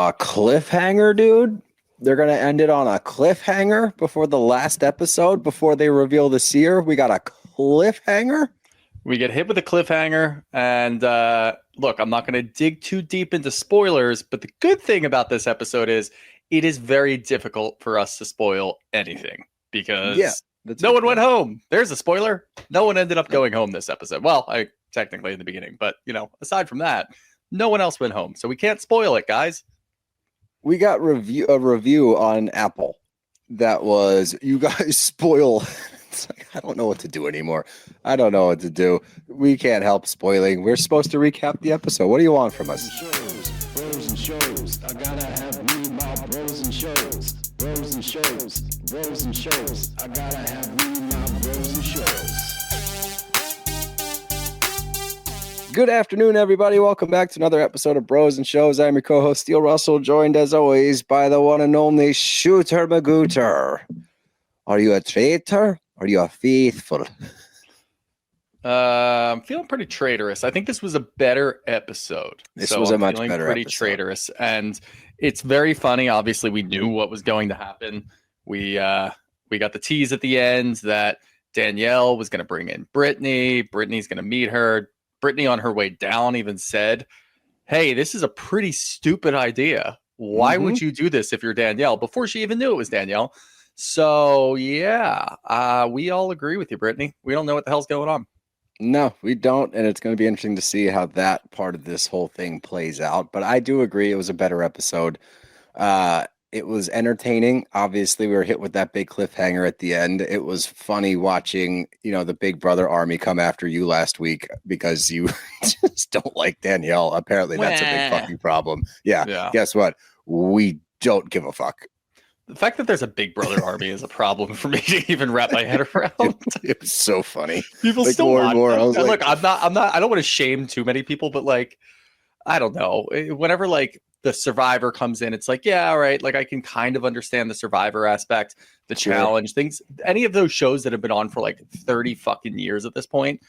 A cliffhanger, dude? They're going to end it on a cliffhanger before the last episode, before they reveal the Seer? We got a cliffhanger? We get hit with a cliffhanger, and look, I'm not going to dig too deep into spoilers, but the good thing about this episode is it is very difficult for us to spoil anything because no one went home. There's a spoiler. No one ended up going home this episode. Well, technically in the beginning, but aside from that, no one else went home, so we can't spoil it, guys. We got a review on Apple that was, you guys spoil. It's like, I don't know what to do anymore. I don't know what to do. We can't help spoiling. We're supposed to recap the episode. What do you want from us? Bros and shows. I gotta have me my bros and shows. Bros and shows. Bros and shows. I gotta have me my bros and shows. Good afternoon, everybody. Welcome back to another episode of Bros and Shows. I'm your co-host, Steele Russell, joined as always by the one and only Shooter Magooter. Are you a traitor? Or are you a faithful? I'm feeling pretty traitorous. I think this was a better episode. This was a much better pretty episode. Traitorous, and it's very funny. Obviously, we knew what was going to happen. We got the tease at the end that Danielle was going to bring in Britany. Britany's going to meet her. Britany on her way down even said, "Hey, this is a pretty stupid idea. Why would you do this if you're Danielle?" Before she even knew it was Danielle. So, yeah, we all agree with you, Britany. We don't know what the hell's going on. No, we don't, and it's going to be interesting to see how that part of this whole thing plays out. But I do agree it was a better episode. It was entertaining. Obviously, we were hit with that big cliffhanger at the end. It was funny watching, the Big Brother army come after you last week because you just don't like Danielle. Apparently, that's a big fucking problem. Yeah. Guess what? We don't give a fuck. The fact that there's a Big Brother army is a problem for me to even wrap my head around. It was so funny. People like, still more watch and more. them. I was Look, I'm not. I don't want to shame too many people, but I don't know. Whenever the Survivor comes in, it's like, yeah, all right. I can kind of understand the Survivor aspect, the challenge things. Any of those shows that have been on for 30 fucking years at this point.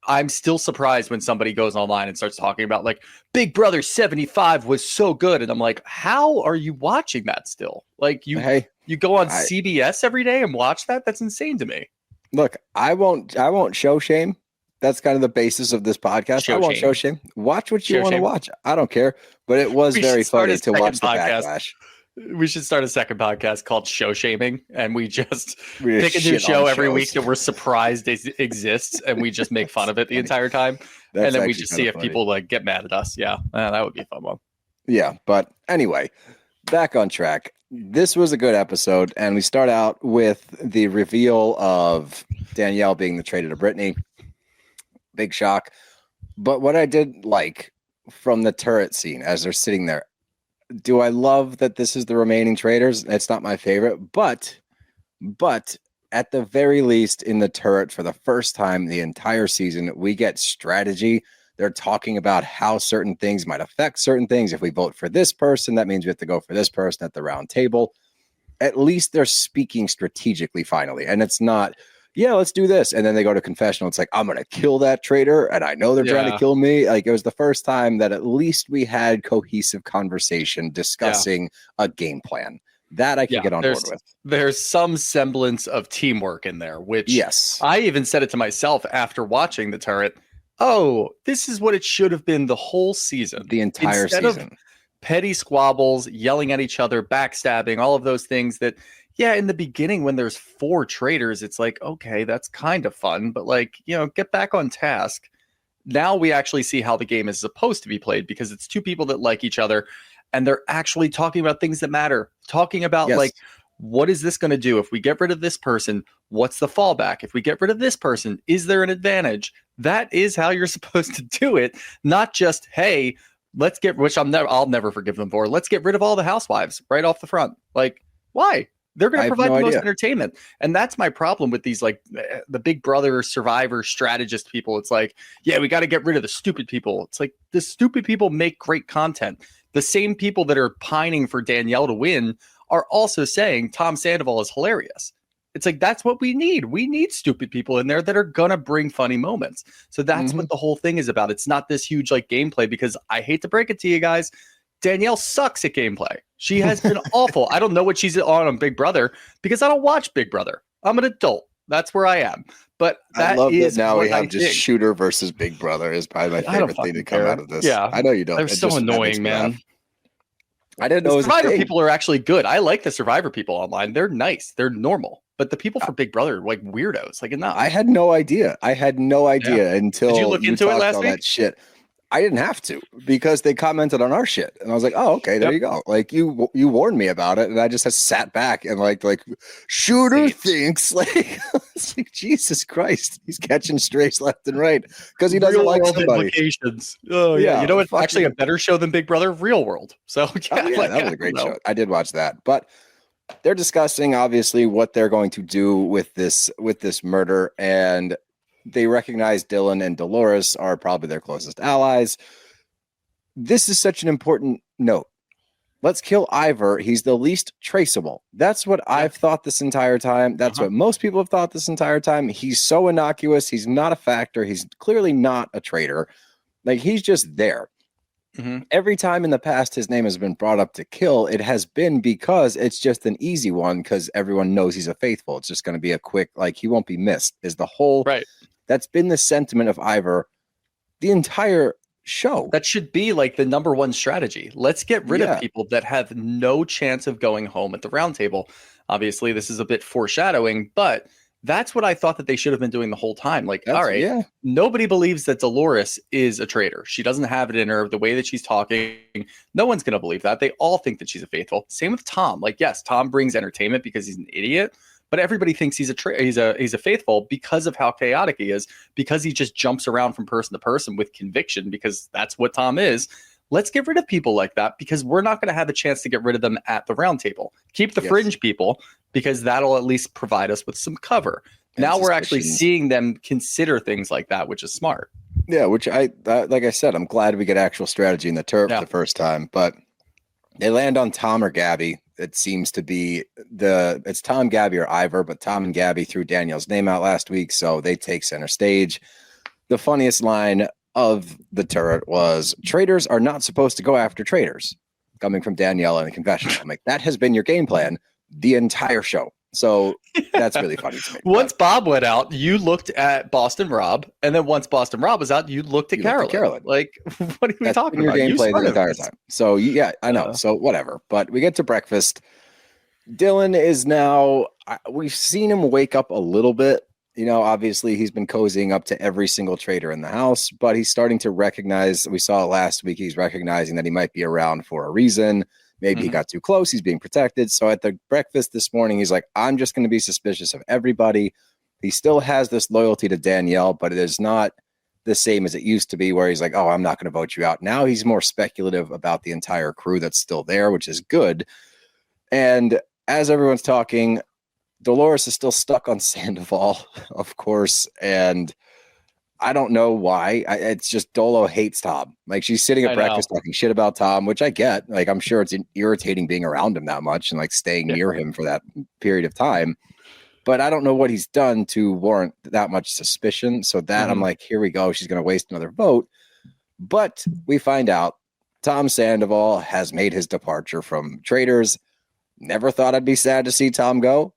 I'm still surprised when somebody goes online and starts talking about Big Brother 75 was so good. And I'm like, how are you watching that still? You go on CBS every day and watch that? That's insane to me. Look, I won't show shame. That's kind of the basis of this podcast. I won't show shame. Watch what you want to watch. I don't care. But it was very funny to watch the backlash. We should start a second podcast called Show Shaming, and we just pick a new show every week that we're surprised exists, and we just make fun of it the entire time. And then we just see if people get mad at us. Yeah, that would be a fun one. Yeah, but anyway, back on track. This was a good episode, and we start out with the reveal of Danielle being the traitor to Britany. Big shock. But what I did like from the turret scene as they're sitting there, do I love that this is the remaining traitors? It's not my favorite, but at the very least in the turret for the first time the entire season, we get strategy. They're talking about how certain things might affect certain things. If we vote for this person, that means we have to go for this person at the round table. At least they're speaking strategically finally. And it's not, yeah, let's do this. And then they go to confessional. It's like, I'm going to kill that traitor. And I know they're trying to kill me. It was the first time that at least we had cohesive conversation discussing a game plan. That I can get on board with. There's some semblance of teamwork in there, which I even said it to myself after watching the turret. Oh, this is what it should have been the whole season. The entire season. Of petty squabbles, yelling at each other, backstabbing, all of those things that, in the beginning when there's 4 traitors, it's like, okay, that's kind of fun, but get back on task. Now we actually see how the game is supposed to be played because it's 2 people that like each other and they're actually talking about things that matter. Talking about what is this going to do? If we get rid of this person, what's the fallback? If we get rid of this person, is there an advantage? That is how you're supposed to do it. Not just, hey, let's get, which I'll never forgive them for. Let's get rid of all the housewives right off the front. Why? They're going to provide the most entertainment. And that's my problem with these, the Big Brother Survivor strategist people. It's we got to get rid of the stupid people. It's the stupid people make great content. The same people that are pining for Danielle to win are also saying Tom Sandoval is hilarious. It's that's what we need. We need stupid people in there that are going to bring funny moments. So that's what the whole thing is about. It's not this huge gameplay because I hate to break it to you guys. Danielle sucks at gameplay. She has been awful. I don't know what she's on Big Brother because I don't watch Big Brother. I'm an adult. That's where I am. But I love that now we have just think. shooter versus Big Brother is probably my favorite thing to come out of this. Yeah, I know you don't. They're so annoying, man. I didn't know the Survivor people are actually good. I like the Survivor people online. They're nice. They're normal. But the people for Big Brother are like weirdos. Like, no. I had no idea. Until Did you look into it last all week? That shit. I didn't have to because they commented on our shit, and I was like, "Oh, okay, there you go." Like you warned me about it, and I just sat back and like shooter thinks like, it's like Jesus Christ, he's catching strays left and right because he doesn't like somebody. Implications. Oh yeah, you know what? Actually, a better show than Big Brother, Real World. So that was a great show. I did watch that, but they're discussing obviously what they're going to do with this murder, and they recognize Dylan and Dolores are probably their closest allies. This is such an important note. Let's kill Ivar. He's the least traceable. That's what I've thought this entire time. That's what most people have thought this entire time. He's so innocuous. He's not a factor. He's clearly not a traitor. Like, he's just there. Every time in the past his name has been brought up to kill, it has been because it's just an easy one because everyone knows he's a faithful. It's just going to be a quick, like, he won't be missed is the whole right. That's been the sentiment of Ivar the entire show. That should be like the number one strategy. Let's get rid of people that have no chance of going home at the round table. Obviously, this is a bit foreshadowing, but that's what I thought that they should have been doing the whole time. Like, all right, nobody believes that Dolores is a traitor. She doesn't have it in her. The way that she's talking, no one's going to believe that. They all think that she's a faithful. Same with Tom. Like, yes, Tom brings entertainment because he's an idiot, but everybody thinks he's a faithful because of how chaotic he is, because he just jumps around from person to person with conviction, because that's what Tom is. Let's get rid of people like that because we're not going to have a chance to get rid of them at the round table. Keep the fringe people because that'll at least provide us with some cover. And now we're actually seeing them consider things like that, which is smart. Yeah, which like I said, I'm glad we get actual strategy in the turf the first time, but they land on Tom or Gabby. It seems to be it's Tom, Gabby, or Ivar, but Tom and Gabby threw Danielle's name out last week, so they take center stage. The funniest line of the turret was, "Traitors are not supposed to go after traitors," coming from Danielle in the confessional. I'm like, that has been your game plan the entire show. So that's really funny to me. Once Bob went out, you looked at Boston Rob, and then once Boston Rob was out, you looked at Carolyn. Like, what are we talking about? Your gameplay the entire time. So yeah, I know. So whatever. But we get to breakfast. Dylan is now. We've seen him wake up a little bit. You know, obviously he's been cozying up to every single traitor in the house, but he's starting to recognize. We saw it last week. He's recognizing that he might be around for a reason. Maybe he got too close. He's being protected. So at the breakfast this morning, he's like, I'm just going to be suspicious of everybody. He still has this loyalty to Danielle, but it is not the same as it used to be where he's like, oh, I'm not going to vote you out. Now he's more speculative about the entire crew that's still there, which is good. And as everyone's talking, Dolores is still stuck on Sandoval, of course. And I don't know why. It's just Dolo hates Tom. Like, she's sitting at breakfast talking shit about Tom, which I get. Like, I'm sure it's irritating being around him that much and like staying near him for that period of time. But I don't know what he's done to warrant that much suspicion. So that I'm like, here we go. She's going to waste another vote. But we find out Tom Sandoval has made his departure from Traitors. Never thought I'd be sad to see Tom go.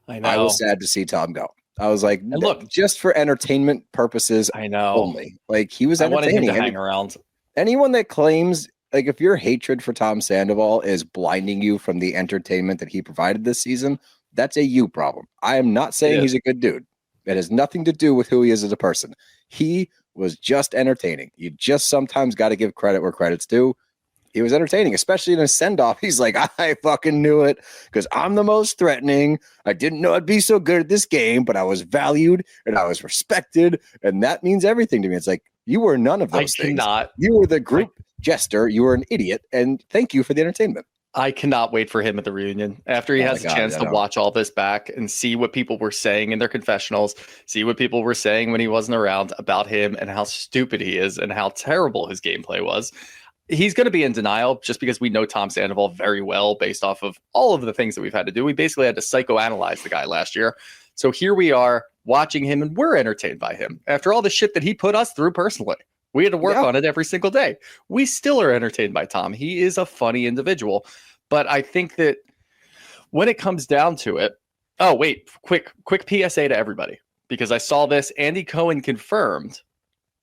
I know. I was sad to see Tom go. I was like, look, just for entertainment purposes, only. Like, he was entertaining. I wanted him to hang around. Anyone that claims, like, if your hatred for Tom Sandoval is blinding you from the entertainment that he provided this season, that's a you problem. I am not saying he's a good dude. It has nothing to do with who he is as a person. He was just entertaining. You just sometimes got to give credit where credit's due. He was entertaining, especially in a send-off. He's like, I fucking knew it because I'm the most threatening. I didn't know I'd be so good at this game, but I was valued and I was respected. And that means everything to me. It's like, you were none of those things. You were the group jester. You were an idiot. And thank you for the entertainment. I cannot wait for him at the reunion after he has a chance to watch all this back and see what people were saying in their confessionals, see what people were saying when he wasn't around about him and how stupid he is and how terrible his gameplay was. He's going to be in denial just because we know Tom Sandoval very well based off of all of the things that we've had to do. We basically had to psychoanalyze the guy last year. So here we are watching him and we're entertained by him after all the shit that he put us through personally. We had to work on it every single day. We still are entertained by Tom. He is a funny individual. But I think that when it comes down to it, oh, wait, quick PSA to everybody, because I saw this. Andy Cohen confirmed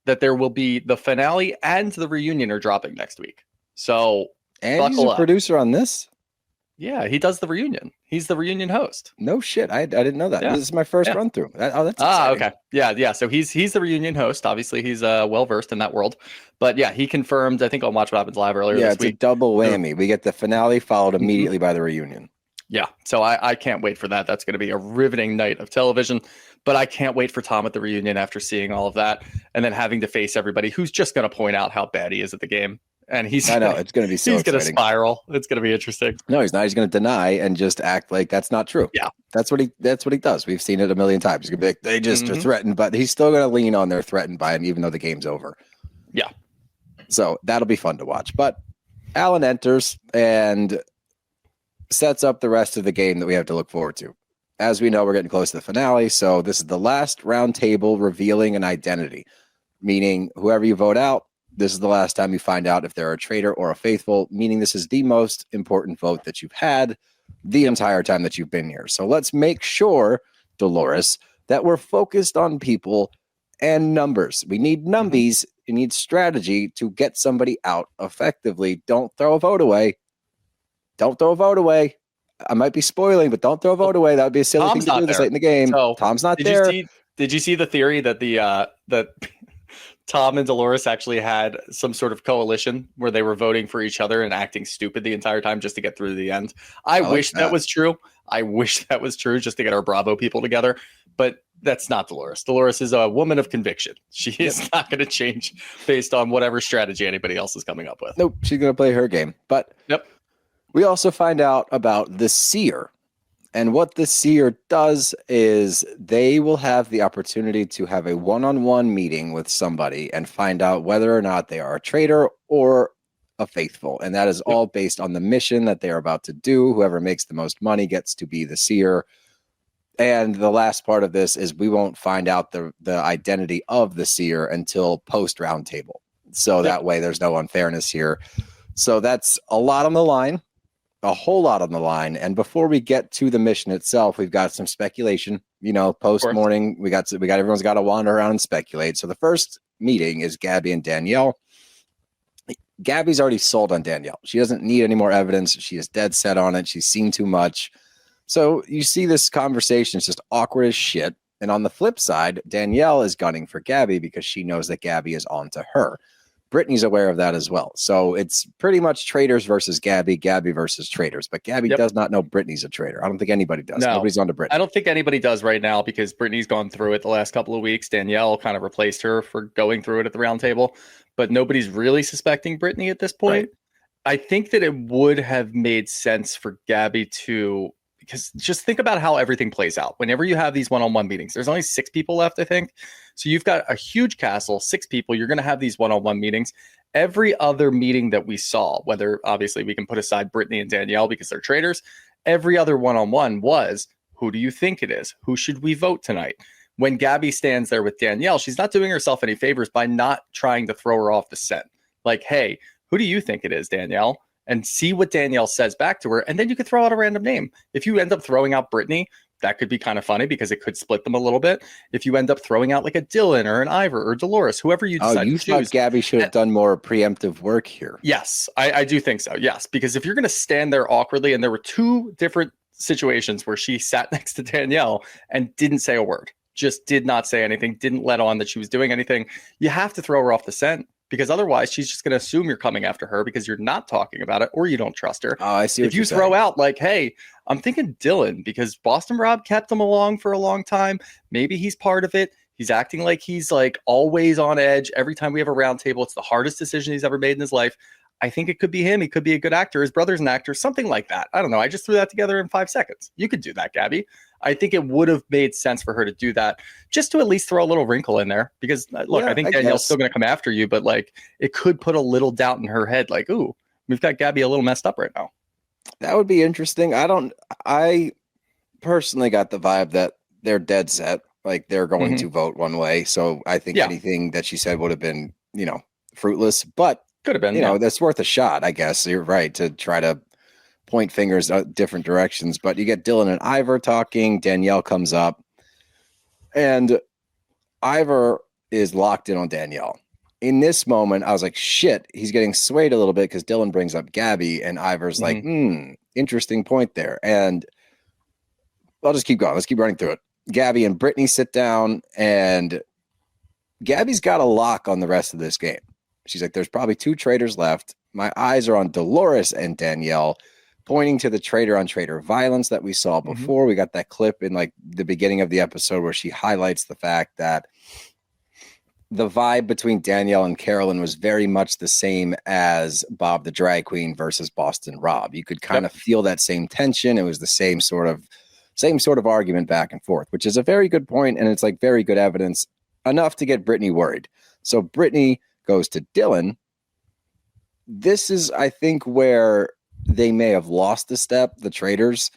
that there will be the finale and the reunion are dropping next week. So and he's a producer on this? Yeah, he does the reunion. He's the reunion host. No shit. I didn't know that. Yeah. This is my first run through. That's exciting. Okay. Yeah. So he's the reunion host. Obviously, he's well versed in that world. But yeah, he confirmed, I think on Watch What Happens Live earlier this week. It's a double whammy. We get the finale followed immediately by the reunion. Yeah. So I can't wait for that. That's going to be a riveting night of television. But I can't wait for Tom at the reunion after seeing all of that and then having to face everybody who's just going to point out how bad he is at the game. And I know it's going to be so. He's going to spiral. It's going to be interesting. No, he's not. He's going to deny and just act like that's not true. Yeah, that's what he does. We've seen it a million times. He's going to be like, they just are threatened, but he's still going to lean on they're threatened by him, even though the game's over. Yeah. So that'll be fun to watch. But Alan enters and sets up the rest of the game that we have to look forward to. As we know, we're getting close to the finale. So this is the last round table revealing an identity, meaning whoever you vote out, this is the last time you find out if they're a traitor or a faithful, meaning this is the most important vote that you've had the entire time that you've been here. So let's make sure, Dolores, that we're focused on people and numbers. We need numbies. You need strategy to get somebody out effectively. Don't throw a vote away. Don't throw a vote away. I might be spoiling, but don't throw a vote away. That would be a silly thing to do this late in the game. So, Tom's not there. Did you see the theory that that Tom and Dolores actually had some sort of coalition where they were voting for each other and acting stupid the entire time just to get through to the end? I wish that was true. I wish that was true just to get our Bravo people together. But that's not Dolores. Dolores is a woman of conviction. She is not going to change based on whatever strategy anybody else is coming up with. Nope. She's going to play her game. But we also find out about the Seer. And what the Seer does is they will have the opportunity to have a one-on-one meeting with somebody and find out whether or not they are a traitor or a faithful. And that is all based on the mission that they are about to do. Whoever makes the most money gets to be the Seer. And the last part of this is we won't find out the identity of the Seer until post-roundtable. So that way there's no unfairness here. So that's a lot on the line. A whole lot on the line. And before we get to the mission itself, we've got some speculation. Post morning, we got everyone's got to wander around and speculate. So the first meeting is Gabby and Danielle. Gabby's already sold on Danielle. She doesn't need any more evidence. She is dead set on it. She's seen too much. So you see this conversation is just awkward as shit. And on the flip side, Danielle is gunning for Gabby because she knows that Gabby is on to her. Britany's aware of that as well. So it's pretty much Traitors versus Gabby, Gabby versus Traitors. But Gabby does not know Britany's a traitor. I don't think anybody does. No, nobody's on to Britany. I don't think anybody does right now because Britany's gone through it the last couple of weeks. Danielle kind of replaced her for going through it at the round table. But nobody's really suspecting Britany at this point. Right. I think that it would have made sense for Gabby to... Because just think about how everything plays out. Whenever you have these one-on-one meetings, there's only 6 people left, I think. So you've got a huge castle, 6 people. You're going to have these one-on-one meetings. Every other meeting that we saw, whether obviously we can put aside Britany and Danielle because they're traitors, every other one-on-one was, who do you think it is? Who should we vote tonight? When Gabby stands there with Danielle, she's not doing herself any favors by not trying to throw her off the scent. Like, hey, who do you think it is, Danielle? And see what Danielle says back to her. And then you could throw out a random name. If you end up throwing out Britany, that could be kind of funny because it could split them a little bit. If you end up throwing out like a Dylan or an Ivar or Dolores, whoever you decide to choose. Thought Gabby should have done more preemptive work here. Yes, I do think so. Yes, because if you're going to stand there awkwardly, and there were 2 different situations where she sat next to Danielle and didn't say a word, just did not say anything, didn't let on that she was doing anything. You have to throw her off the scent. Because otherwise, she's just going to assume you're coming after her because you're not talking about it or you don't trust her. Oh, I see. If you throw out like, hey, I'm thinking Dylan because Boston Rob kept him along for a long time. Maybe he's part of it. He's acting like he's like always on edge. Every time we have a round table, it's the hardest decision he's ever made in his life. I think it could be him. He could be a good actor. His brother's an actor, something like that. I don't know. I just threw that together in 5 seconds. You could do that, Gabby. I think it would have made sense for her to do that just to at least throw a little wrinkle in there because look, I think Danielle's still going to come after you, but like it could put a little doubt in her head. Like, ooh, we've got Gabby a little messed up right now. That would be interesting. I personally got the vibe that they're dead set. Like they're going to vote one way. So I think anything that she said would have been fruitless, but Could have been. that's worth a shot, I guess. You're right to try to point fingers different directions, but you get Dylan and Ivar talking. Danielle comes up, and Ivar is locked in on Danielle. In this moment, I was like, shit, he's getting swayed a little bit because Dylan brings up Gabby, and Ivar's like, interesting point there. And I'll just keep going. Let's keep running through it. Gabby and Britany sit down, and Gabby's got a lock on the rest of this game. She's like, there's probably 2 traitors left. My eyes are on Dolores and Danielle, pointing to the traitor on traitor violence that we saw before. We got that clip in like the beginning of the episode where she highlights the fact that the vibe between Danielle and Carolyn was very much the same as Bob the Drag Queen versus Boston Rob. You could kind of feel that same tension. It was the same sort of argument back and forth, which is a very good point, and it's like very good evidence, enough to get Britany worried. So Britany goes to Dylan. This is, I think, where they may have lost a step, the traitors,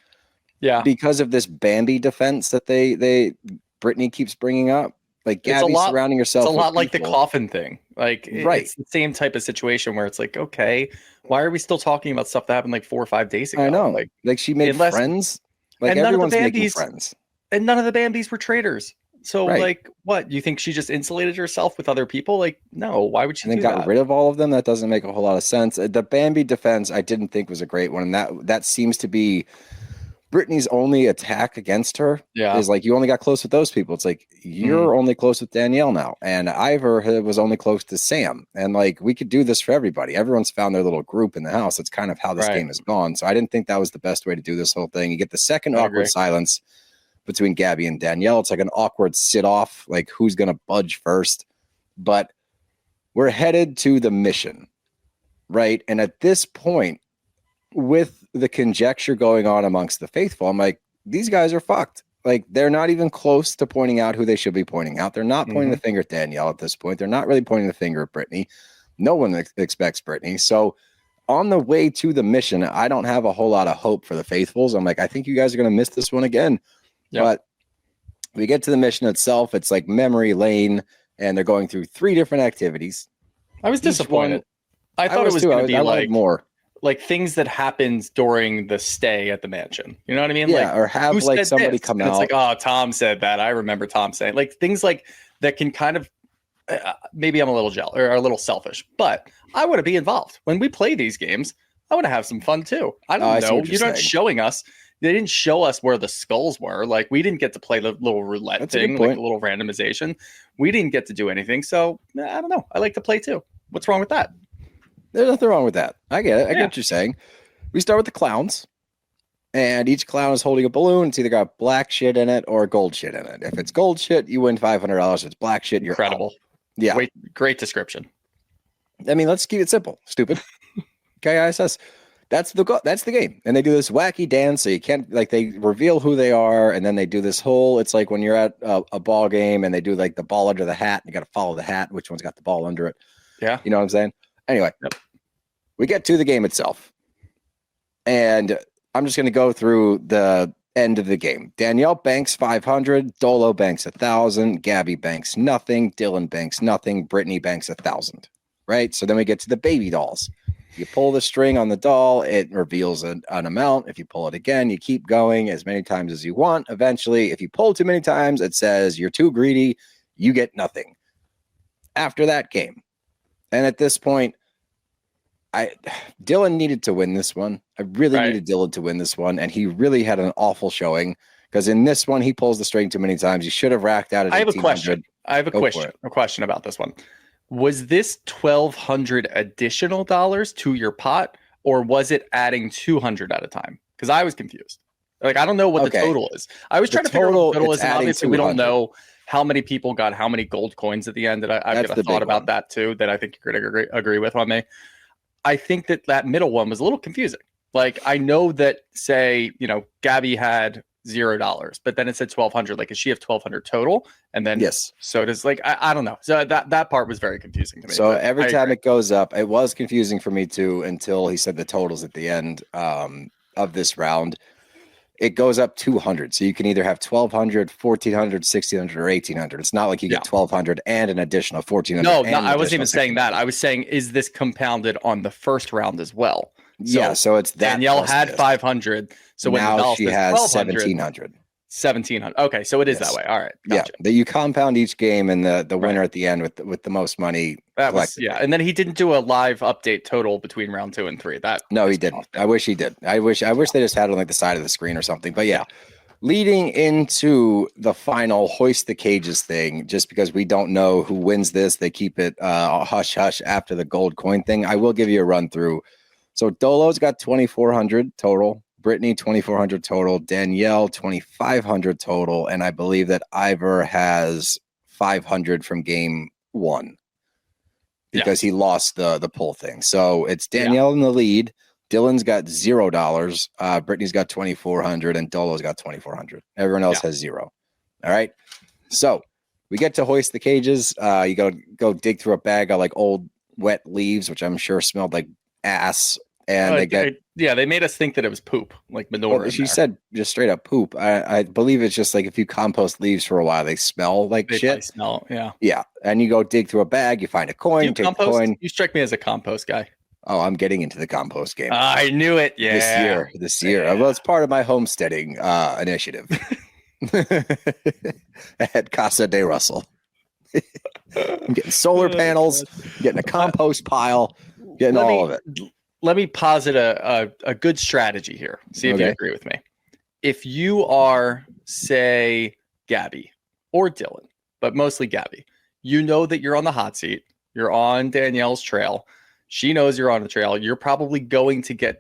because of this Bambi defense that Britany keeps bringing up. Like Gabby surrounding herself. It's a lot like the people. coffin thing. Like it's the same type of situation where it's like, okay, why are we still talking about stuff that happened like 4 or 5 days ago? I know. Like she made friends. Like everyone's making friends. And none of the Bambis were traitors. So like what? You think she just insulated herself with other people? Like, no, why would she and then got rid of all of them? That doesn't make a whole lot of sense. The Bambi defense I didn't think was a great one. And that seems to be Britany's only attack against her is like, you only got close with those people. It's like, you're only close with Danielle now. And Ivar was only close to Sam. And like, we could do this for everybody. Everyone's found their little group in the house. It's kind of how this game has gone. So I didn't think that was the best way to do this whole thing. You get the second awkward silence between Gabby and Danielle. It's like an awkward sit off, like who's going to budge first. But we're headed to the mission, right? And at this point, with the conjecture going on amongst the faithful, I'm like, these guys are fucked. Like, they're not even close to pointing out who they should be pointing out. They're not pointing the finger at Danielle at this point. They're not really pointing the finger at Britany. No one expects Britany. So on the way to the mission, I don't have a whole lot of hope for the faithfuls. I'm like, I think you guys are going to miss this one again. Yep. But we get to the mission itself. It's like memory lane, and they're going through 3 different activities. I was disappointed. I thought it was going to be like more. Like things that happens during the stay at the mansion. You know what I mean? Yeah, like, or have like somebody come out. It's like, oh, Tom said that. I remember Tom saying like things like that can kind of maybe I'm a little jealous or a little selfish, but I want to be involved. When we play these games, I want to have some fun too. I don't know. You're not showing us. They didn't show us where the skulls were. Like we didn't get to play the little roulette thing, like a little randomization. We didn't get to do anything. So I don't know. I like to play too. What's wrong with that? There's nothing wrong with that. I get it. I get what you're saying. We start with the clowns, and each clown is holding a balloon. It's either got black shit in it or gold shit in it. If it's gold shit, you win $500. If it's black shit, you're incredible. Out. Yeah. Great description. I mean, let's keep it simple. Stupid. KISS. That's the game. And they do this wacky dance. So you can't, like, they reveal who they are. And then they do this whole, it's like when you're at a ball game and they do like the ball under the hat. And you got to follow the hat. Which one's got the ball under it? Yeah. You know what I'm saying? Anyway, we get to the game itself. And I'm just going to go through the end of the game. Danielle banks 500. Dolo banks 1,000. Gabby banks nothing. Dylan banks nothing. Britany banks 1,000. Right? So then we get to the baby dolls. You pull the string on the doll, it reveals an amount. If you pull it again, you keep going as many times as you want. Eventually, if you pull too many times, it says you're too greedy. You get nothing. After that game. And at this point, Dylan needed to win this one. I really needed Dylan to win this one, and he really had an awful showing because in this one he pulls the string too many times. He should have racked out at 1,800. I have a question about this one. Was this $1,200 additional dollars to your pot, or was it adding 200 at a time? Because I was confused. Like I don't know what the total is. I was trying to figure out what the total is, and obviously we don't know how many people got how many gold coins at the end. That I've got a thought about that too. That I think you're going to agree with on me. I think that middle one was a little confusing. Like I know that say, Gabby had $0, but then it said 1,200. Like, does she have 1,200 total? And then yes. So does I don't know. So that part was very confusing to me. So every time it goes up, it was confusing for me too until he said the totals at the end of this round. It goes up 200. So you can either have 1,200, 1,400, 1,600, or 1,800. It's not like you get 1,200 and an additional 1,400. No, I wasn't even saying that. I was saying, is this compounded on the first round as well? So it's that. Danielle had 500. So when now she has 1,700. 1,700. Okay, so it is that way. All right. Gotcha. Yeah, that you compound each game, and the winner at the end with the most money. And then he didn't do a live update total between round 2 and 3. He didn't. I wish he did. I wish they just had it on like the side of the screen or something. But yeah, leading into the final hoist the cages thing, just because we don't know who wins this, they keep it hush hush after the gold coin thing. I will give you a run through. So Dolo's got 2,400 total. Britany 2,400 total, Danielle 2,500 total, and I believe that Ivar has 500 from game 1 because he lost the pull thing. So it's Danielle in the lead. Dylan's got $0. Britany's got 2,400, and Dolo's got 2,400. Everyone else has 0. All right. So we get to hoist the cages. You go dig through a bag of like old wet leaves, which I'm sure smelled like ass. And they made us think that it was poop, like manure. Well, she said just straight up poop. I believe it's just like if you compost leaves for a while, they smell like shit. Smell, yeah. Yeah. And you go dig through a bag, you find a coin, take the coin. You strike me as a compost guy. Oh, I'm getting into the compost game. I knew it. Yeah. This year. Yeah. Well, it's part of my homesteading initiative at Casa de Russell. I'm getting solar panels, getting a compost pile, getting all of it. Let me posit a good strategy here. See if you agree with me. If you are, say, Gabby or Dylan, but mostly Gabby, you know that you're on the hot seat. You're on Danielle's trail. She knows you're on the trail. You're probably going to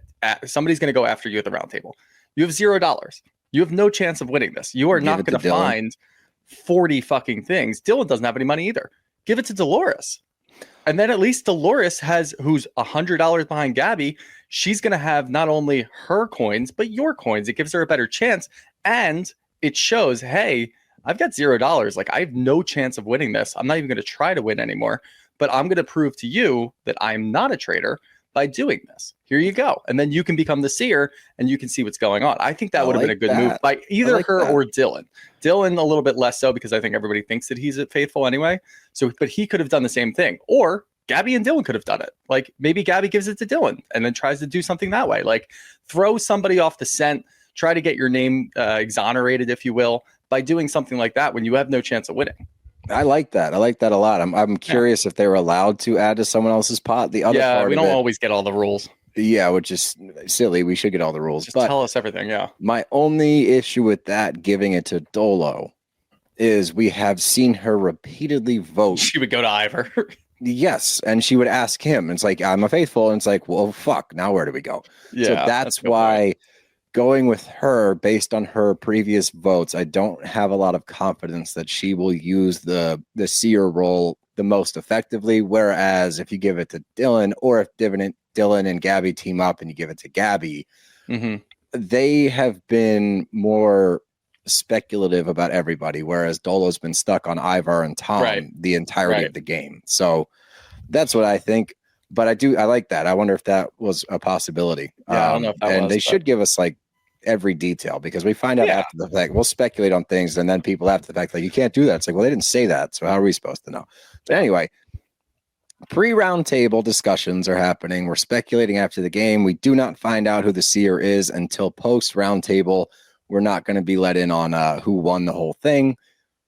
somebody's going to go after you at the round table. You have $0. You have no chance of winning this. You are not going to find 40 fucking things. Dylan doesn't have any money either. Give it to Dolores. And then at least Dolores who's $100 behind Gabby. She's going to have not only her coins, but your coins. It gives her a better chance. And it shows, hey, I've got $0. Like, I have no chance of winning this. I'm not even going to try to win anymore. But I'm going to prove to you that I'm not a traitor by doing this. Here you go. And then you can become the seer and you can see what's going on. I think that would have been a good move by either her or Dylan. Dylan a little bit less so because I think everybody thinks that he's faithful anyway. So, but he could have done the same thing. Or Gabby and Dylan could have done it. Like maybe Gabby gives it to Dylan and then tries to do something that way. Like throw somebody off the scent, try to get your name exonerated, if you will, by doing something like that when you have no chance of winning. I like that. I like that a lot. I'm curious if they were allowed to add to someone else's pot. The other part we don't always get all the rules. Yeah, which is silly. We should get all the rules. Just tell us everything, yeah. My only issue with that, giving it to Dolo, is we have seen her repeatedly vote. She would go to Ivar. Yes, and she would ask him. It's like, I'm a faithful. And it's like, well, fuck, now where do we go? Yeah, so that's why going with her based on her previous votes, I don't have a lot of confidence that she will use the seer role the most effectively. Whereas if you give it to Dylan, or if Dylan and Gabby team up and you give it to Gabby, they have been more speculative about everybody, whereas Dolo's been stuck on Ivar and Tom the entirety of the game. So that's what I think. But I like that. I wonder if that was a possibility. Yeah, I don't know if that was, they should give us like every detail, because we find out after the fact. We'll speculate on things, and then people after the fact like, you can't do that. It's like, well, they didn't say that, so how are we supposed to know? But anyway, pre-round table discussions are happening. We're speculating after the game. We do not find out who the seer is until post round table. We're not going to be let in on who won the whole thing.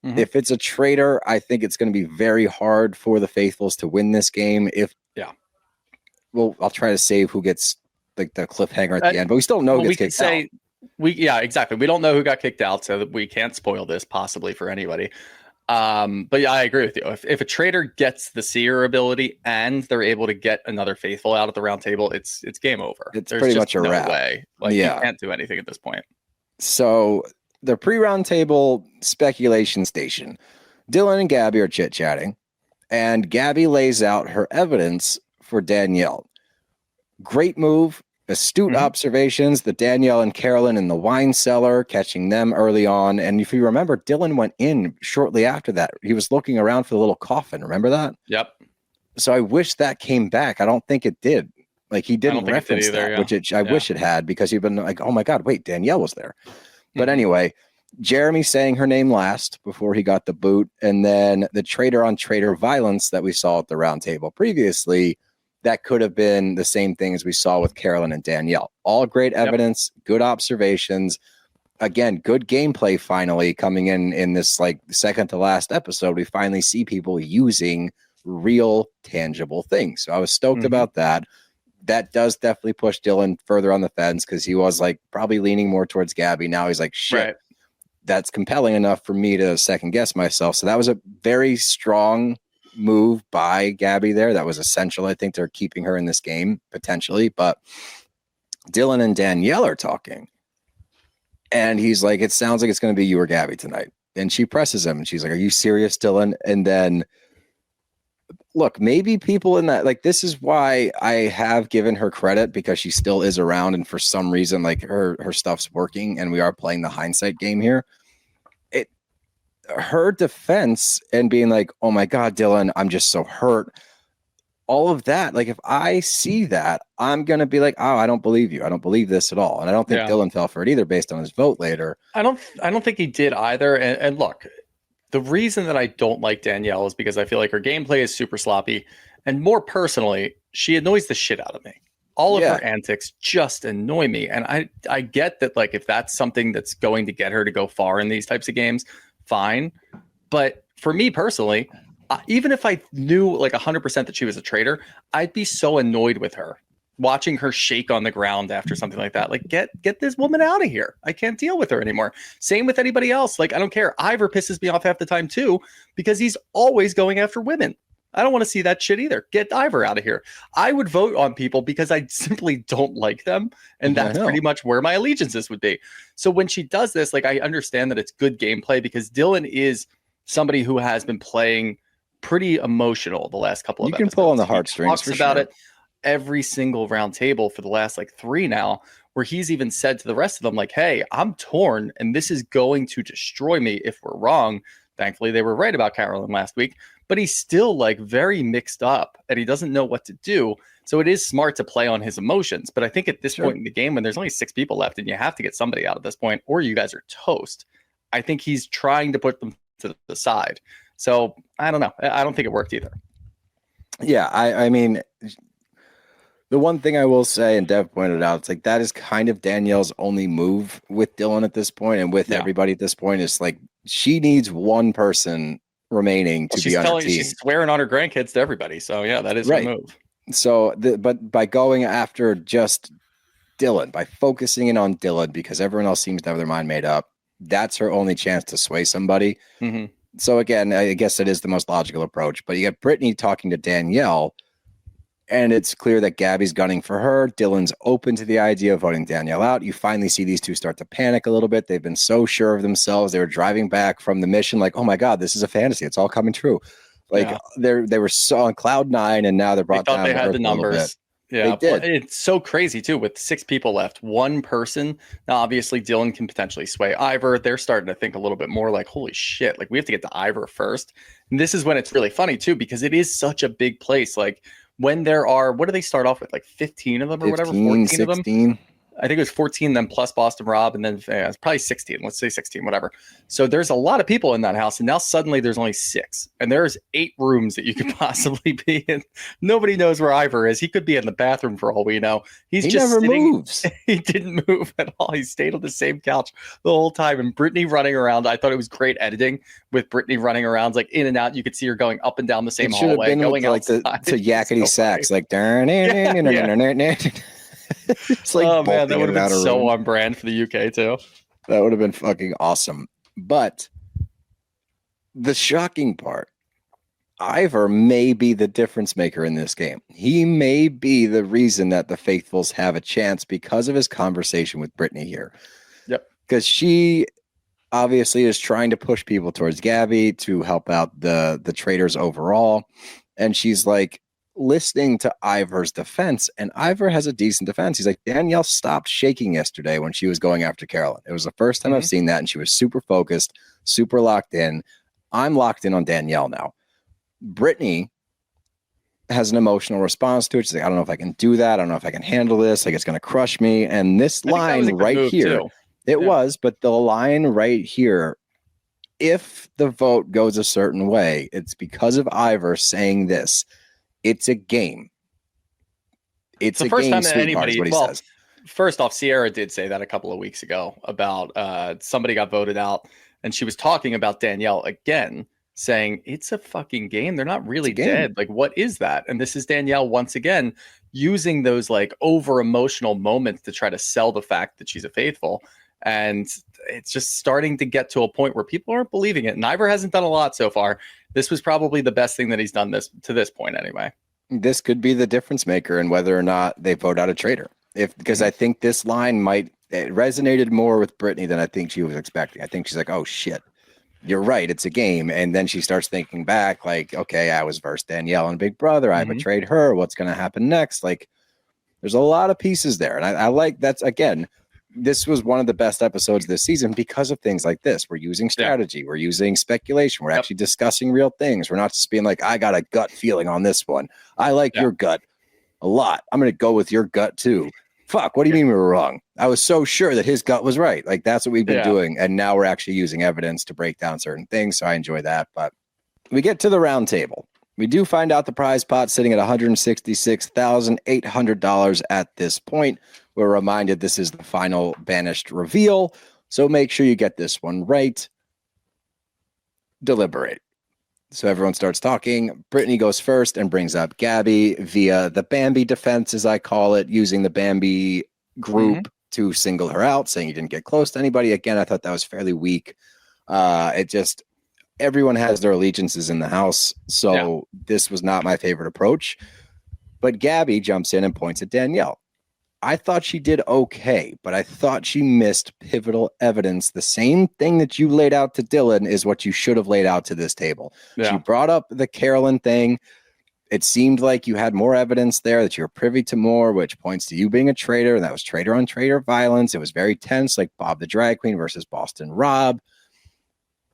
If it's a traitor, I think it's going to be very hard for the faithfuls to win this game. Well, I'll try to save who gets like the cliffhanger at the end, but we still know who gets kicked out. Exactly. We don't know who got kicked out, so that we can't spoil this possibly for anybody. But yeah, I agree with you. If a traitor gets the seer ability and they're able to get another faithful out of the round table, it's game over. There's pretty much a wrap. Way. Like, you can't do anything at this point. So the pre-round table speculation station, Dylan and Gabby are chit-chatting, and Gabby lays out her evidence for Danielle. Great move, astute observations, the Danielle and Carolyn in the wine cellar, catching them early on. And if you remember, Dylan went in shortly after that. He was looking around for the little coffin. Remember that? Yep. So I wish that came back. I don't think it did. Like he didn't think it did reference either, that, yeah. which I wish it had, because you've been like, oh my God, wait, Danielle was there. But anyway, Jeremy saying her name last before he got the boot, and then the traitor on traitor violence that we saw at the round table previously, that could have been the same thing as we saw with Carolyn and Danielle. All great evidence, good observations. Again, good gameplay finally coming in this like second to last episode. We finally see people using real tangible things. So I was stoked about that. That does definitely push Dylan further on the fence, because he was like probably leaning more towards Gabby. Now he's like, shit, that's compelling enough for me to second guess myself. So that was a very strong move by Gabby there. That was essential. I think they're keeping her in this game potentially. But Dylan and Danielle are talking, and he's like, it sounds like it's going to be you or Gabby tonight. And she presses him and she's like, are you serious, Dylan? And then look, maybe people in that, like, this is why I have given her credit, because she still is around, and for some reason, like, her stuff's working, and we are playing the hindsight game here. Her defense and being like, oh my God, Dylan, I'm just so hurt. All of that, like, if I see that, I'm gonna be like, oh, I don't believe you. I don't believe this at all. And I don't think Dylan fell for it either, based on his vote later. I don't think he did either. And look, the reason that I don't like Danielle is because I feel like her gameplay is super sloppy, and more personally, she annoys the shit out of me. All of her antics just annoy me. And I get that, like, if that's something that's going to get her to go far in these types of games, fine. But for me personally, even if I knew like 100% that she was a traitor, I'd be so annoyed with her, watching her shake on the ground after something like that. Like, get this woman out of here. I can't deal with her anymore. Same with anybody else. Like, I don't care. Ivar pisses me off half the time too, because he's always going after women. I don't want to see that shit either. Get Ivar out of here. I would vote on people because I simply don't like them. And that's pretty much where my allegiances would be. So when she does this, like, I understand that it's good gameplay, because Dylan is somebody who has been playing pretty emotional the last couple of episodes. You can pull on the heartstrings for about sure. It every single round table for the last like 3 now, where he's even said to the rest of them, like, hey, I'm torn, and this is going to destroy me if we're wrong. Thankfully, they were right about Carolyn last week, but he's still like very mixed up, and he doesn't know what to do. So it is smart to play on his emotions. But I think at this point in the game, when there's only 6 people left and you have to get somebody out at this point, or you guys are toast, I think he's trying to put them to the side. So I don't know. I don't think it worked either. Yeah, I mean, the one thing I will say, and Dev pointed out, it's like that is kind of Danielle's only move with Dylan at this point, and with everybody at this point, is like she needs one person remaining to be on her team. She's swearing on her grandkids to everybody. So yeah, that is her move. So, but by going after just Dylan, by focusing in on Dylan, because everyone else seems to have their mind made up, that's her only chance to sway somebody. So again, I guess it is the most logical approach. But you get Britany talking to Danielle, and it's clear that Gabby's gunning for her. Dylan's open to the idea of voting Danielle out. You finally see these two start to panic a little bit. They've been so sure of themselves. They were driving back from the mission like, oh my God, this is a fantasy. It's all coming true. Like they were so on cloud 9, and now they're brought down. They had the numbers. Yeah, it's so crazy too. With 6 people left, one person. Now, obviously, Dylan can potentially sway Ivar. They're starting to think a little bit more like, holy shit, like we have to get to Ivar first. And this is when it's really funny too, because it is such a big place. Like when there are, what do they start off with? Like 15 of them or 15, whatever? 14 16. of them? I think it was 14, then plus Boston Rob, and then it's probably 16. Let's say 16, whatever. So there's a lot of people in that house, and now suddenly there's only 6, and there's 8 rooms that you could possibly be in. Nobody knows where Ivar is. He could be in the bathroom for all we know. He just never moves. He didn't move at all. He stayed on the same couch the whole time. And Britany running around. I thought it was great editing with Britany running around, like in and out. You could see her going up and down the same hallway, going like to yakety sax, like It's like, oh man, that would have been so on brand for the UK too. That would have been fucking awesome. But the shocking part, Ivar may be the difference maker in this game. He may be the reason that the Faithfuls have a chance because of his conversation with Britany here. Yep. Because she obviously is trying to push people towards Gabby to help out the traitors overall. And she's like, listening to Ivar's defense, and Ivar has a decent defense. He's like, Danielle stopped shaking yesterday when she was going after Carolyn. It was the first time I've seen that, and she was super focused, super locked in. I'm locked in on Danielle now. Britany has an emotional response to it. She's like, I don't know if I can do that. I don't know if I can handle this. Like, it's going to crush me. And this line right here, it was, but the line right here, if the vote goes a certain way, it's because of Ivar saying this. It's a game. It's the first time that anybody, what he says. First off, Sierra did say that a couple of weeks ago about somebody got voted out, and she was talking about Danielle again, saying it's a fucking game. They're not really dead. Like, what is that? And this is Danielle once again using those like over emotional moments to try to sell the fact that she's a faithful. And it's just starting to get to a point where people aren't believing it. And Ivar hasn't done a lot so far. This was probably the best thing that he's done to this point anyway. This could be the difference maker in whether or not they vote out a traitor. Because I think this line it resonated more with Britany than I think she was expecting. I think she's like, oh shit, you're right, it's a game. And then she starts thinking back like, okay, I was versus Danielle and Big Brother. I betrayed her. What's going to happen next? Like, there's a lot of pieces there. And I like that's, again, this was one of the best episodes this season because of things like this. We're using strategy. We're using speculation. We're actually discussing real things. We're not just being like, I got a gut feeling on this one. I like your gut a lot. I'm going to go with your gut too. Fuck, what do you mean we were wrong? I was so sure that his gut was right. Like, that's what we've been doing. And now we're actually using evidence to break down certain things. So I enjoy that. But we get to the round table. We do find out the prize pot sitting at $166,800 at this point. We're reminded this is the final banished reveal. So make sure you get this one right. Deliberate. So everyone starts talking. Britany goes first and brings up Gabby via the Bambi defense, as I call it, using the Bambi group to single her out, saying you didn't get close to anybody. Again, I thought that was fairly weak. Everyone has their allegiances in the house. So this was not my favorite approach. But Gabby jumps in and points at Danielle. I thought she did okay, but I thought she missed pivotal evidence. The same thing that you laid out to Dylan is what you should have laid out to this table. She brought up the Carolyn thing. It seemed like you had more evidence there, that you were privy to more, which points to you being a traitor, and that was traitor on traitor violence. It was very tense, like Bob the Drag Queen versus Boston Rob.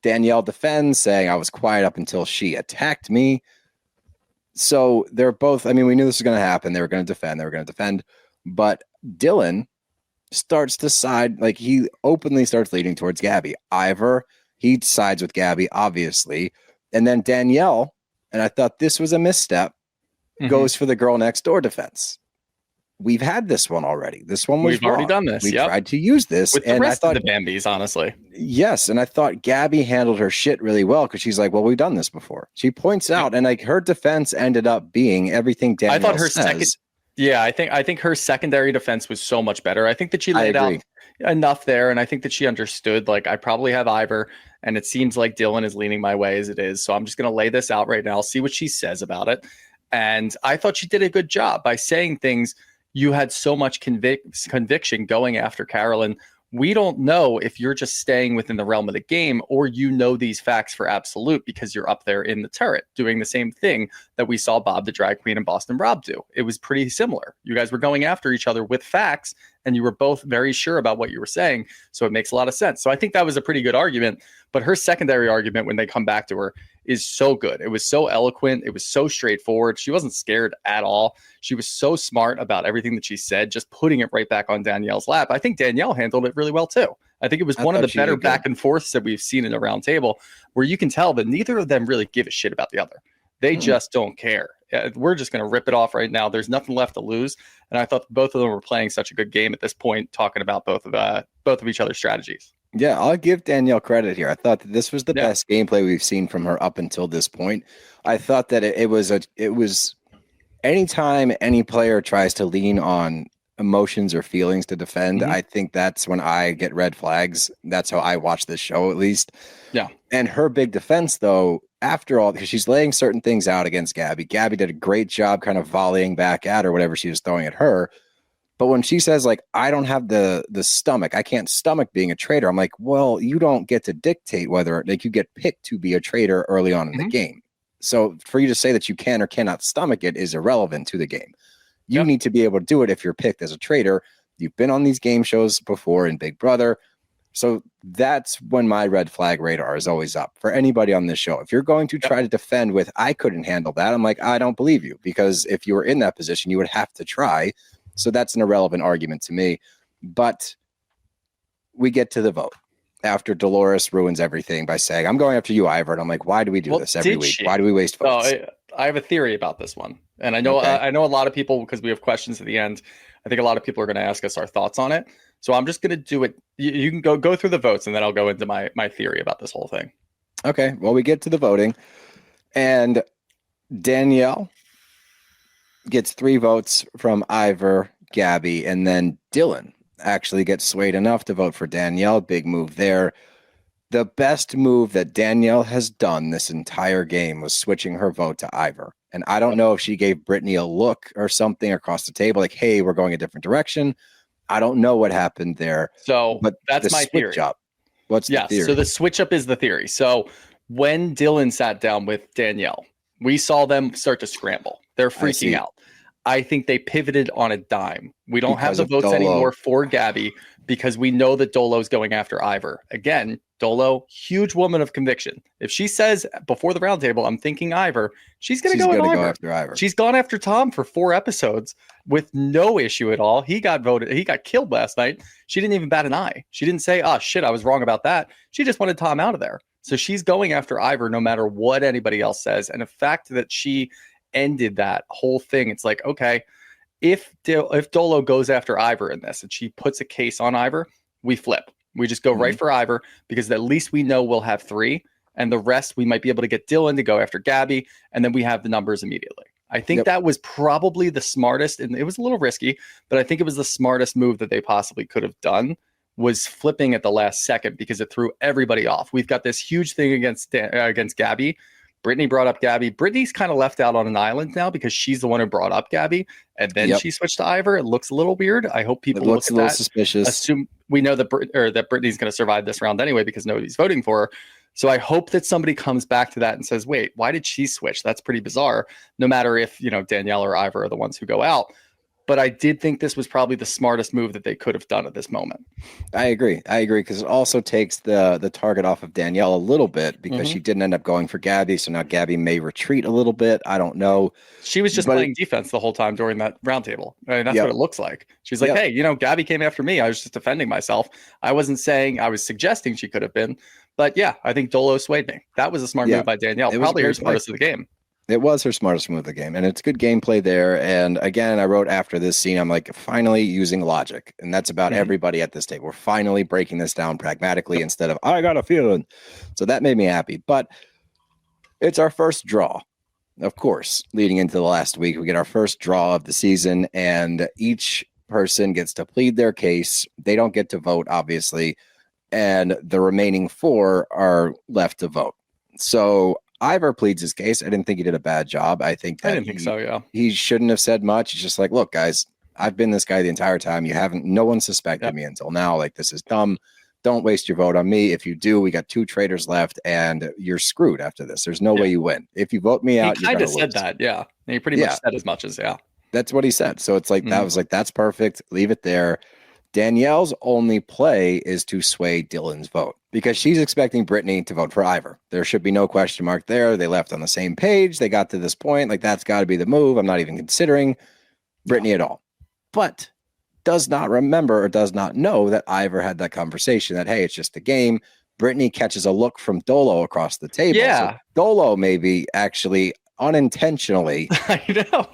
Danielle defends, saying I was quiet up until she attacked me. So they're both, I mean, we knew this was going to happen. They were going to defend. But Dylan starts to side, like he openly starts leading towards Gabby. Ivar, he sides with Gabby, obviously. And then Danielle, and I thought this was a misstep, goes for the girl next door defense. We've had this one already. This one was We've already done this. We tried to use this. With the rest of the Bambis, honestly. Yes, and I thought Gabby handled her shit really well because she's like, well, we've done this before. She points out, and like her defense ended up being everything Danielle I thought her says. I think her secondary defense was so much better. I think that she laid out enough there, and I think that she understood, like, I probably have Ivar, and it seems like Dylan is leaning my way as it is, so I'm just going to lay this out right now, see what she says about it. And I thought she did a good job by saying things. You had so much conviction going after Carolyn. We don't know if you're just staying within the realm of the game or you know these facts for absolute because you're up there in the turret doing the same thing that we saw Bob the Drag Queen and Boston Rob do. It was pretty similar. You guys were going after each other with facts and you were both very sure about what you were saying. So it makes a lot of sense. So I think that was a pretty good argument. But her secondary argument when they come back to her is so good. It was so eloquent. It was so straightforward. She wasn't scared at all. She was so smart about everything that she said, just putting it right back on Danielle's lap. I think Danielle handled it really well too. I think it was one of the better back and forths that we've seen in a round table where you can tell that neither of them really give a shit about the other. They just don't care. We're just going to rip it off right now. There's nothing left to lose. And I thought both of them were playing such a good game at this point, talking about both of each other's strategies. Yeah, I'll give Danielle credit here. I thought that this was the best gameplay we've seen from her up until this point. I thought that it was anytime any player tries to lean on emotions or feelings to defend, I think that's when I get red flags. That's how I watch this show, at least. Yeah. And her big defense, though, after all, because she's laying certain things out against Gabby. Gabby did a great job kind of volleying back at her, whatever she was throwing at her. But when she says, like, I don't have the stomach, I can't stomach being a traitor. I'm like, well, you don't get to dictate whether, like, you get picked to be a traitor early on in the game. So for you to say that you can or cannot stomach it is irrelevant to the game. You need to be able to do it if you're picked as a traitor. You've been on these game shows before in Big Brother. So that's when my red flag radar is always up for anybody on this show. If you're going to try to defend with, I couldn't handle that, I'm like, I don't believe you, because if you were in that position, you would have to try. So that's an irrelevant argument to me. But we get to the vote after Dolores ruins everything by saying, I'm going after you, Ivar. And I'm like, why do we do this every week? Why do we waste votes? I have a theory about this one. And I know I know a lot of people, because we have questions at the end, I think a lot of people are going to ask us our thoughts on it. So I'm just going to do it. You can go through the votes, and then I'll go into my theory about this whole thing. Okay. Well, we get to the voting, and Danielle gets 3 votes from Ivar, Gabby, and then Dylan actually gets swayed enough to vote for Danielle. Big move there. The best move that Danielle has done this entire game was switching her vote to Ivar. And I don't know if she gave Britany a look or something across the table, like, hey, we're going a different direction. I don't know what happened there. So but that's my theory. Up, what's the theory? So the switch up is the theory. So when Dylan sat down with Danielle, we saw them start to scramble. They're freaking out. I think they pivoted on a dime. We don't have the votes anymore for Gabby because we know that Dolo's going after Ivar. Again, Dolo, huge woman of conviction. If she says before the roundtable, I'm thinking Ivar, she's going to go after Ivar. She's gone after Tom for 4 episodes with no issue at all. He got killed last night. She didn't even bat an eye. She didn't say, oh shit, I was wrong about that. She just wanted Tom out of there. So she's going after Ivar no matter what anybody else says. And the fact that she ended that whole thing, it's like, okay, if Dolo goes after Ivar in this and she puts a case on Ivar, we flip. We just go right for Ivar, because at least we know we'll have 3, and the rest we might be able to get Dylan to go after Gabby, and then we have the numbers immediately. I think that was probably the smartest, and it was a little risky, but I think it was the smartest move that they possibly could have done, was flipping at the last second, because it threw everybody off. We've got this huge thing against Gabby. Britany brought up Gabby. Britany's kind of left out on an island now because she's the one who brought up Gabby, and then she switched to Ivar. It looks a little weird. I hope people look at that. Suspicious. Assume we know that Britany's going to survive this round anyway because nobody's voting for her. So I hope that somebody comes back to that and says, "Wait, why did she switch? That's pretty bizarre." No matter if Danielle or Ivar are the ones who go out. But I did think this was probably the smartest move that they could have done at this moment. I agree, because it also takes the target off of Danielle a little bit, because she didn't end up going for Gabby. So now Gabby may retreat a little bit. I don't know. She was just playing defense the whole time during that roundtable. I mean, that's what it looks like. She's like, hey, Gabby came after me. I was just defending myself. I wasn't saying, I was suggesting she could have been. But yeah, I think Dolo swayed me. That was a smart move by Danielle. Probably her smartest of the game. It was her smartest move of the game, and it's good gameplay there. And again, I wrote after this scene, I'm like, finally using logic, and that's about everybody at this table. We're finally breaking this down pragmatically instead of, I got a feeling. So that made me happy. But it's our first draw, of course. Leading into the last week, we get our first draw of the season, and each person gets to plead their case. They don't get to vote, obviously, and the remaining 4 are left to vote. So Ivar pleads his case. I didn't think he did a bad job. I didn't think so. Yeah, he shouldn't have said much. He's just like, look, guys, I've been this guy the entire time. No one suspected me until now. Like, this is dumb. Don't waste your vote on me. If you do, we got 2 traitors left, and you're screwed after this. There's no way you win. If you vote me out, he kind of said that. Yeah, he pretty much said as much as That's what he said. So it's like that was like, that's perfect. Leave it there. Danielle's only play is to sway Dylan's vote, because she's expecting Britany to vote for Ivar. There should be no question mark there. They left on the same page. They got to this point. Like, that's got to be the move. I'm not even considering Britany at all. But does not remember or does not know that Ivar had that conversation that, hey, it's just a game. Britany catches a look from Dolo across the table. Yeah. So Dolo maybe actually unintentionally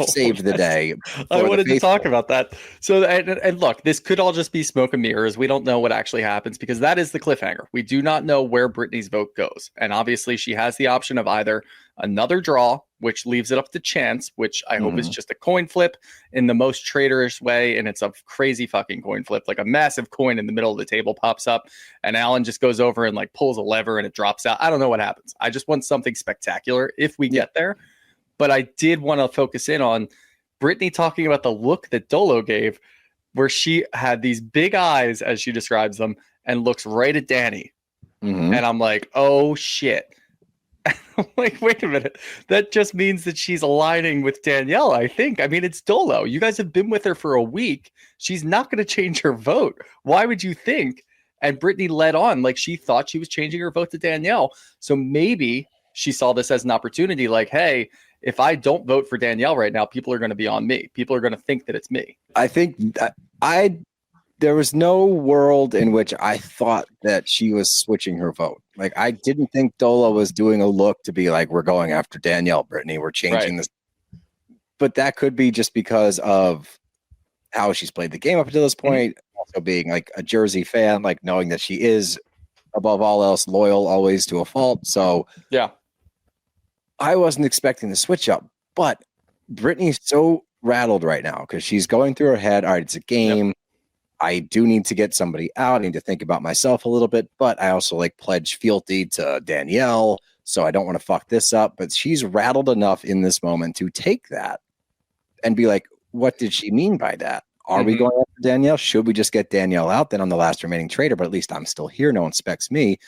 saved the day. I wanted to talk about that. So, and look, this could all just be smoke and mirrors. We don't know what actually happens, because that is the cliffhanger. We do not know where Britany's vote goes. And obviously she has the option of either another draw, which leaves it up to chance, which I hope is just a coin flip in the most traitorous way. And it's a crazy fucking coin flip, like a massive coin in the middle of the table pops up and Alan just goes over and like pulls a lever and it drops out. I don't know what happens. I just want something spectacular if we get there. But I did want to focus in on Britany talking about the look that Dolo gave, where she had these big eyes, as she describes them, and looks right at Danny. And I'm like, oh shit. I'm like, wait a minute. That just means that she's aligning with Danielle, I think. I mean, it's Dolo. You guys have been with her for a week. She's not going to change her vote. Why would you think? And Britany led on like she thought she was changing her vote to Danielle. So maybe she saw this as an opportunity like, hey, if I don't vote for Danielle right now, people are going to be on me. People are going to think that it's me. I think there was no world in which I thought that she was switching her vote. Like, I didn't think Dola was doing a look to be like, we're going after Danielle, Britany. We're changing this. But that could be just because of how she's played the game up until this point. Also being like a Jersey fan, like knowing that she is above all else loyal always to a fault. So yeah, I wasn't expecting the switch up, but Britney's so rattled right now because she's going through her head. All right, it's a game. Yep. I do need to get somebody out. I need to think about myself a little bit, but I also like pledge fealty to Danielle, so I don't want to fuck this up. But she's rattled enough in this moment to take that and be like, what did she mean by that? Are we going after Danielle? Should we just get Danielle out? Then I'm the last remaining traitor, but at least I'm still here. No one expects me.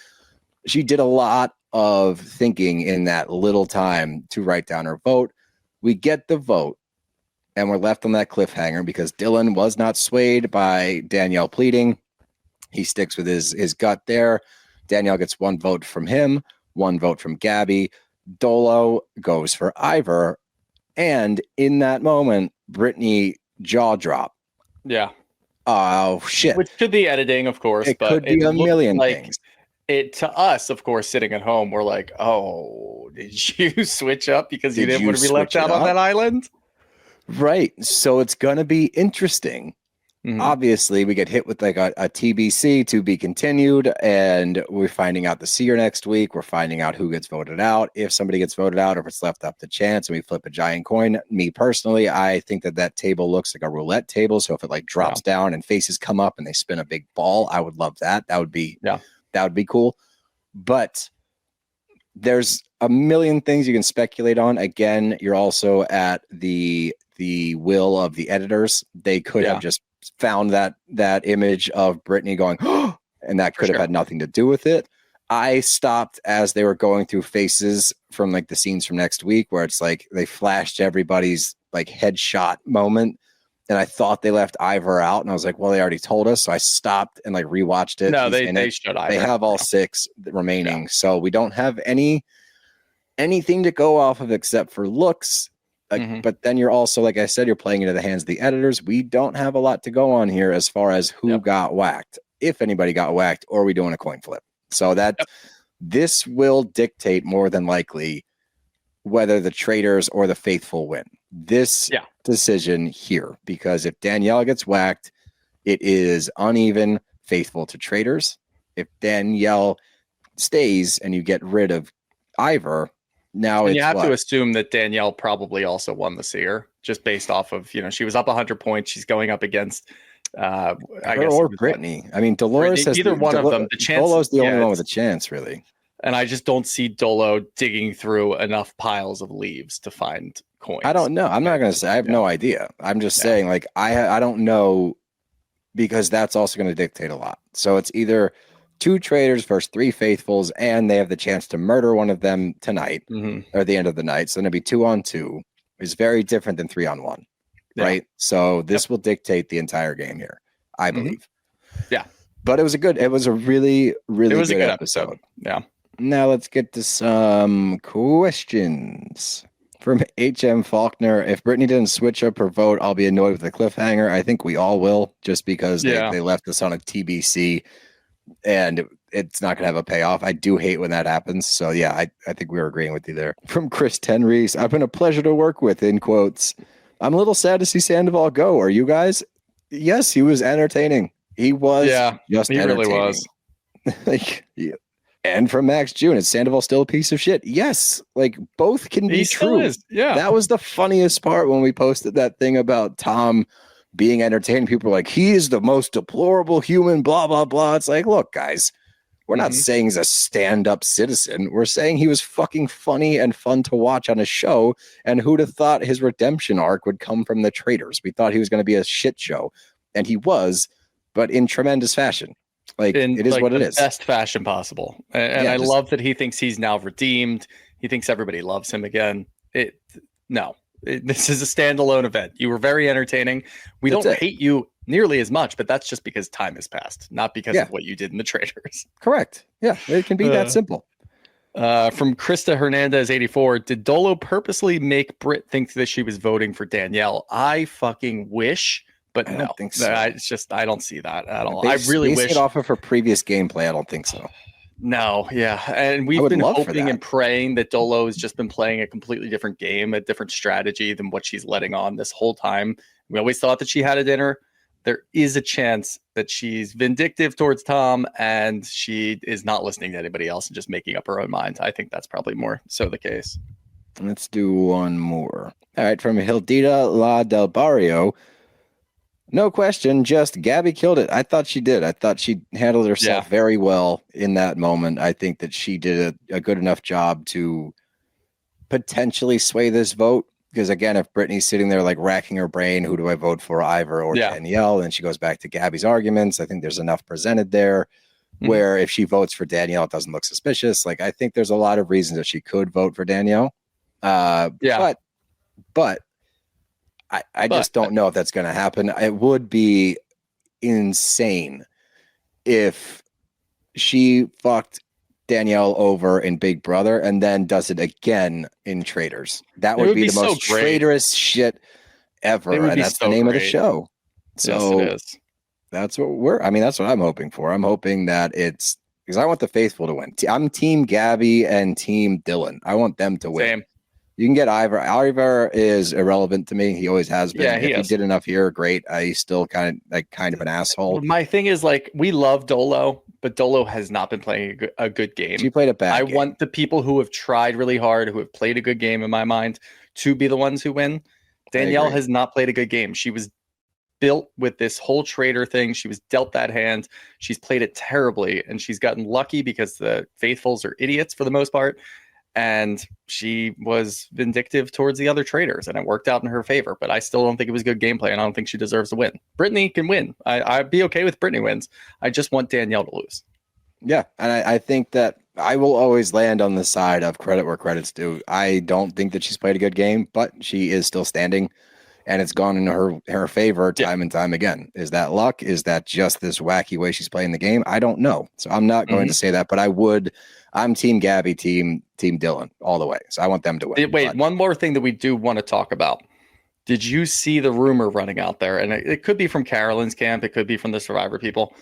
She did a lot of thinking in that little time to write down her vote. We get the vote, and we're left on that cliffhanger because Dylan was not swayed by Danielle pleading. He sticks with his gut there. Danielle gets 1 vote from him, 1 vote from Gabby. Dolo goes for Ivar. And in that moment, Britany jaw drop. Yeah. Oh, shit. Which could be editing, of course. It but could be a million like things. It to us, of course, sitting at home, we're like, oh, did you switch up because you didn't want to be left out on that island? Right. So it's going to be interesting. Obviously, we get hit with like a TBC to be continued, and we're finding out the Seer next week. We're finding out who gets voted out, if somebody gets voted out, or if it's left up to chance, and we flip a giant coin. Me personally, I think that table looks like a roulette table. So if it like drops down and faces come up and they spin a big ball, I would love that. That would be cool. But there's a million things you can speculate on. Again, you're also at the will of the editors. They could have just found that image of Britany going, oh, and that could have had nothing to do with it. I stopped as they were going through faces from like the scenes from next week where it's like they flashed everybody's like headshot moment. And I thought they left Ivar out, and I was like, well, they already told us. So I stopped and like rewatched it. No, they showed Ivar. They have all 6 remaining. So we don't have anything to go off of except for looks. But then you're also, like I said, you're playing into the hands of the editors. We don't have a lot to go on here as far as who got whacked, if anybody got whacked, or are we doing a coin flip? So that this will dictate more than likely whether the traitors or the faithful win. This decision here, because if Danielle gets whacked, it is uneven, faithful to traitors. If Danielle stays and you get rid of Ivar, now and you have to assume that Danielle probably also won the Seer, just based off of, she was up 100 points. She's going up against I guess or Britany. I mean, Dolores has either one of them. The chance Dolo's the only one with a chance, really. And I just don't see Dolo digging through enough piles of leaves to find coins. I don't know. I'm not going to say. I have no idea. I'm just saying, like, I don't know, because that's also going to dictate a lot. So it's either 2 traitors versus 3 faithfuls, and they have the chance to murder one of them tonight or at the end of the night. So then it'd be 2 on 2. It's very different than 3 on 1, right? So this will dictate the entire game here, I believe. Yeah, but it was a really, really good episode. Yeah. Now let's get to some questions from HM Faulkner. If Britany didn't switch up her vote, I'll be annoyed with the cliffhanger. I think we all will, just because they left us on a TBC. And it's not going to have a payoff. I do hate when that happens. So, yeah, I think we were agreeing with you there. From Chris Tenreese, I've been a pleasure to work with, in quotes. I'm a little sad to see Sandoval go. Are you guys? Yes, he was entertaining. He was just he entertaining. Really was. And from Max June, is Sandoval still a piece of shit? Yes. Like, both can be true. Is. Yeah. That was the funniest part when we posted that thing about Tom being entertained. People are like, he is the most deplorable human, blah, blah, blah. It's like, look, guys, we're not saying he's a stand-up citizen. We're saying he was fucking funny and fun to watch on a show. And who'd have thought his redemption arc would come from the Traitors? We thought he was going to be a shit show. And he was, but in tremendous fashion. Like, it is what it is. Best fashion possible. And I love that he thinks he's now redeemed. He thinks everybody loves him again. This is a standalone event. You were very entertaining. We don't hate you nearly as much, but that's just because time has passed, not because Yeah. of what you did in the Traitors. Correct. Yeah, it can be that simple. From Krista Hernandez 84, did Dolo purposely make Britt think that she was voting for Danielle? I fucking wish, but I no. don't think so. I don't see that at all. Basing I really wish it off of her previous gameplay. I don't think so. No, yeah. And I we've would been love for hoping that. and praying that Dolo has just been playing a completely different game, a different strategy than what she's letting on this whole time. We always thought that she had it in her. There is a chance that she's vindictive towards Tom and she is not listening to anybody else and just making up her own mind. I think that's probably more so the case. Let's do one more. All right, from Hildita La Del Barrio. No question, just Gabby killed it. I thought she did. I thought she handled herself very well in that moment. I think that she did a good enough job to potentially sway this vote. Because again, if Brittany's sitting there like racking her brain, who do I vote for, Ivar or Danielle? And she goes back to Gabby's arguments. I think there's enough presented there where if she votes for Danielle, it doesn't look suspicious. Like I think there's a lot of reasons that she could vote for Danielle. But I just don't know if that's going to happen. It would be insane if she fucked Danielle over in Big Brother and then does it again in Traitors. That would be the most traitorous shit ever. And that's the name of the show. So yes, it is. That's what that's what I'm hoping for. I'm hoping that it's because I want the faithful to win. I'm team Gabby and team Dylan. I want them to win. Same. You can get Ivar. Ivar is irrelevant to me. He always has been. Yeah, if he did enough here, great. He's still kind of an asshole. My thing is like we love Dolo, but Dolo has not been playing a good game. She played a bad game. I want the people who have tried really hard, who have played a good game in my mind, to be the ones who win. Danielle has not played a good game. She was built with this whole traitor thing. She was dealt that hand. She's played it terribly, and she's gotten lucky because the faithfuls are idiots for the most part. And she was vindictive towards the other traitors, and it worked out in her favor. But I still don't think it was good gameplay, and I don't think she deserves to win. Britany can win. I'd be okay with Britany wins. I just want Danielle to lose. Yeah, and I think that I will always land on the side of credit where credit's due. I don't think that she's played a good game, but she is still standing, and it's gone in her favor time and time again. Is that luck? Is that just this wacky way she's playing the game? I don't know. So I'm not going to say that, but I'm team Gabby, team Dylan all the way. So I want them to win. Wait, one more thing that we do want to talk about. Did you see the rumor running out there? And it could be from Carolyn's camp. It could be from the Survivor people.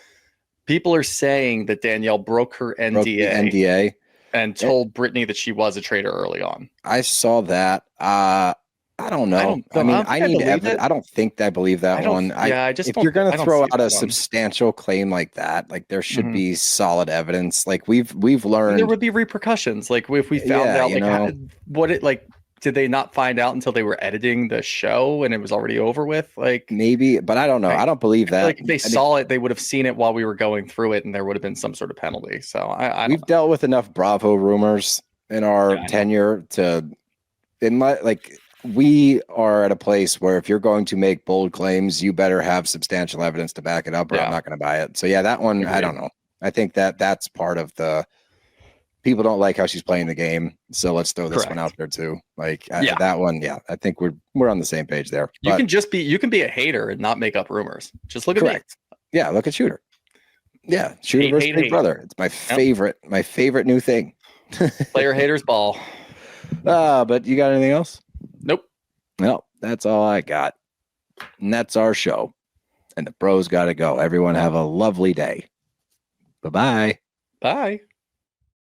People are saying that Danielle broke her NDA and told Britany that she was a traitor early on. I saw that. I don't know. I need evidence. I don't think I believe that one. If you're going to throw out a substantial claim like that, like there should be solid evidence. Like we've learned there would be repercussions. Like if we found out, did they not find out until they were editing the show and it was already over with? Like maybe, but I don't know. I don't believe that. Like if they saw it, they would have seen it while we were going through it, and there would have been some sort of penalty. So we've dealt with enough Bravo rumors in our tenure we are at a place where if you're going to make bold claims, you better have substantial evidence to back it up, or I'm not going to buy it. So that one, I don't know. I think that's part of the people don't like how she's playing the game. So let's throw this one out there too. That one. Yeah. I think we're on the same page there. You can be a hater and not make up rumors. Just look at me. Yeah. Look at Shooter. Yeah. Shooter versus Big Brother. It's my favorite new thing. Player haters ball. But you got anything else? Nope. No, that's all I got. And that's our show. And the bros got to go. Everyone have a lovely day. Bye-bye. Bye.